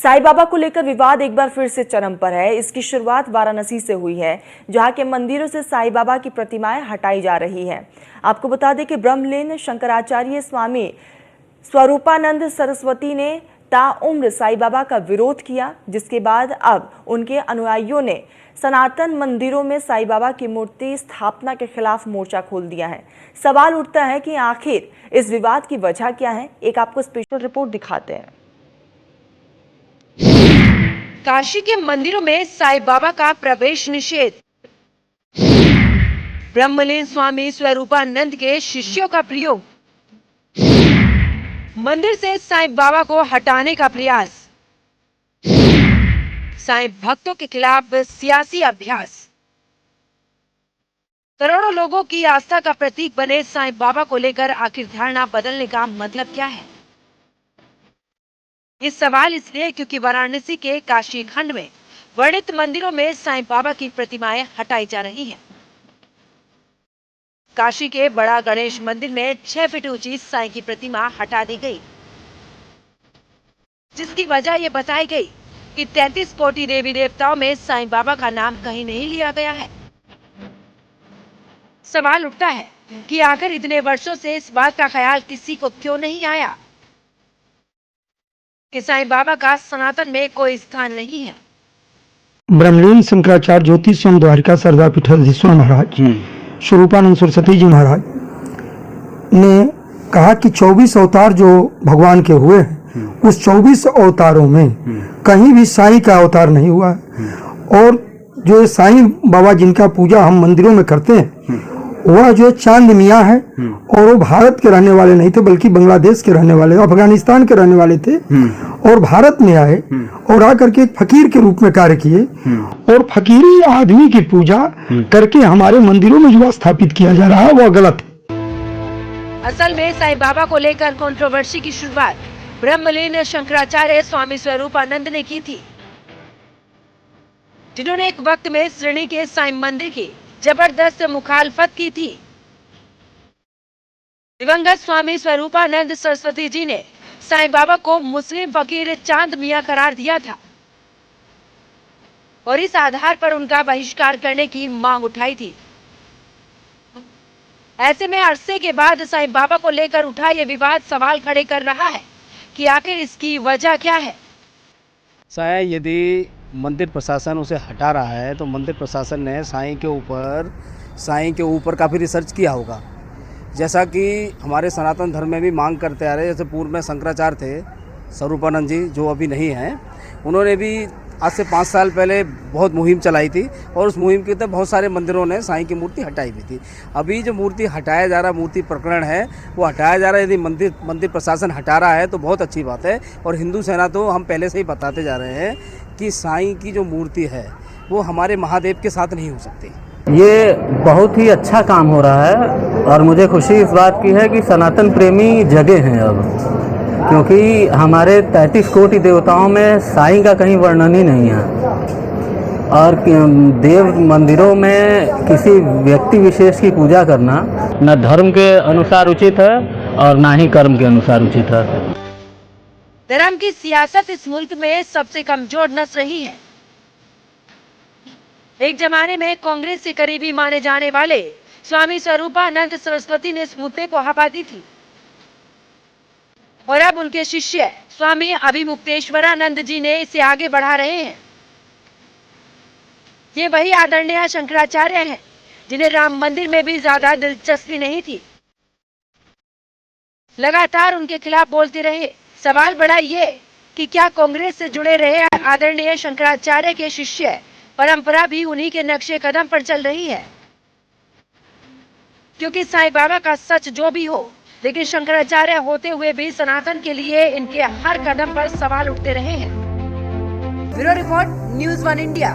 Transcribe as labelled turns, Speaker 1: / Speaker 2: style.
Speaker 1: साईं बाबा को लेकर विवाद एक बार फिर से चरम पर है। इसकी शुरुआत वाराणसी से हुई है, जहां के मंदिरों से साईं बाबा की प्रतिमाएं हटाई जा रही हैं। आपको बता दें कि ब्रह्मलीन शंकराचार्य स्वामी स्वरूपानंद सरस्वती ने ताउम्र साईं बाबा का विरोध किया, जिसके बाद अब उनके अनुयायियों ने सनातन मंदिरों में साईं बाबा की मूर्ति स्थापना के खिलाफ मोर्चा खोल दिया है। सवाल उठता है कि आखिर इस विवाद की वजह क्या है। एक आपको स्पेशल रिपोर्ट दिखाते हैं।
Speaker 2: काशी के मंदिरों में साईं बाबा का प्रवेश निषेध। ब्रह्मलीन स्वामी स्वरूपानंद के शिष्यों का प्रयोग। मंदिर से साईं बाबा को हटाने का प्रयास। साईं भक्तों के खिलाफ सियासी अभ्यास। करोड़ों लोगों की आस्था का प्रतीक बने साईं बाबा को लेकर आखिर धारणा बदलने का मतलब क्या है? ये सवाल इसलिए क्योंकि वाराणसी के काशी खंड में वर्णित मंदिरों में साईं बाबा की प्रतिमाएं हटाई जा रही हैं। काशी के बड़ा गणेश मंदिर में 6 फीट ऊंची साईं की प्रतिमा हटा दी गई, जिसकी वजह ये बताई गई कि 33 कोटि देवी देवताओं में साईं बाबा का नाम कहीं नहीं लिया गया है। सवाल उठता है कि आखिर इतने वर्षों से इस बात का ख्याल किसी को क्यों नहीं आया कि साईं बाबा का सनातन में कोई स्थान नहीं है।
Speaker 3: ब्रह्मलीन शंकराचार्य ज्योतिष स्वयं द्वारिका सरदार पीठाधीश्वर महाराज स्वरूपानंद सरस्वती जी महाराज ने कहा कि 24 अवतार जो भगवान के हुए हैं, उस 24 अवतारों में कहीं भी साईं का अवतार नहीं हुआ है। और जो साईं बाबा जिनका पूजा हम मंदिरों में करते हैं, वह जो चांद मियाँ है, और वो भारत के रहने वाले नहीं थे, बल्कि बांग्लादेश के रहने वाले, अफगानिस्तान के रहने वाले थे, और भारत में आए और आकर के एक फकीर के रूप में कार्य किए, और फकीरी आदमी की पूजा करके हमारे मंदिरों में जो स्थापित किया जा रहा है वह गलत है।
Speaker 2: असल में साईं बाबा को लेकर कंट्रोवर्सी की शुरुआत ब्रह्मलीन शंकराचार्य स्वामी स्वरूपानंद ने की थी, जिन्होंने एक वक्त में श्रेणी के साईं मंदिर की जबरदस्त मुखालफत की थी। दिवंगत स्वामी स्वरूपानंद सरस्वती जी ने साईं बाबा को मुस्लिम फकीर चांद मियां करार दिया था और इस आधार पर उनका बहिष्कार करने की मांग उठाई थी। ऐसे में अरसे के बाद साईं बाबा को लेकर उठा ये विवाद सवाल खड़े कर रहा है कि आखिर इसकी वजह क्या है।
Speaker 4: शायद यदि मंदिर प्रशासन उसे हटा रहा है तो मंदिर प्रशासन ने साईं के ऊपर काफ़ी रिसर्च किया होगा, जैसा कि हमारे सनातन धर्म में भी मांग करते आ रहे हैं। जैसे पूर्व में शंकराचार्य थे स्वरूपानंद जी, जो अभी नहीं हैं, उन्होंने भी आज से 5 साल पहले बहुत मुहिम चलाई थी, और उस मुहिम के तहत बहुत सारे मंदिरों ने साईं की मूर्ति हटाई भी थी। अभी जो मूर्ति हटाया जा रहा, मूर्ति प्रकरण है वो हटाया जा रहा है। यदि मंदिर प्रशासन हटा रहा है तो बहुत अच्छी बात है। और हिंदू सेना तो हम पहले से ही बताते जा रहे हैं कि साईं की जो मूर्ति है वो हमारे महादेव के साथ नहीं हो सकती।
Speaker 5: ये बहुत ही अच्छा काम हो रहा है, और मुझे खुशी इस बात की है कि सनातन प्रेमी जगे हैं अब, क्योंकि हमारे 33 कोटि देवताओं में साईं का कहीं वर्णन ही नहीं है। और देव मंदिरों में किसी व्यक्ति विशेष की पूजा करना न धर्म के अनुसार उचित है और ना ही कर्म के अनुसार उचित है।
Speaker 2: धर्म की सियासत इस मुल्क में सबसे कमजोर नस रही है। एक जमाने में कांग्रेस से करीबी माने जाने वाले स्वामी स्वरूपानंद सरस्वती ने इस मुद्दे को हवा दी थी, और अब उनके शिष्य स्वामी अभिमुक्तेश्वरानंद जी ने इसे आगे बढ़ा रहे हैं। ये वही आदरणीय शंकराचार्य हैं जिन्हें राम मंदिर में भी ज्यादा दिलचस्पी नहीं थी, लगातार उनके खिलाफ बोलते रहे। सवाल बड़ा ये कि क्या कांग्रेस से जुड़े रहे आदरणीय शंकराचार्य के शिष्य परंपरा भी उन्हीं के नक्शे कदम पर चल रही है? क्योंकि साईं बाबा का सच जो भी हो, लेकिन शंकराचार्य होते हुए भी सनातन के लिए इनके हर कदम पर सवाल उठते रहे हैं। Bureau report, news 1 India.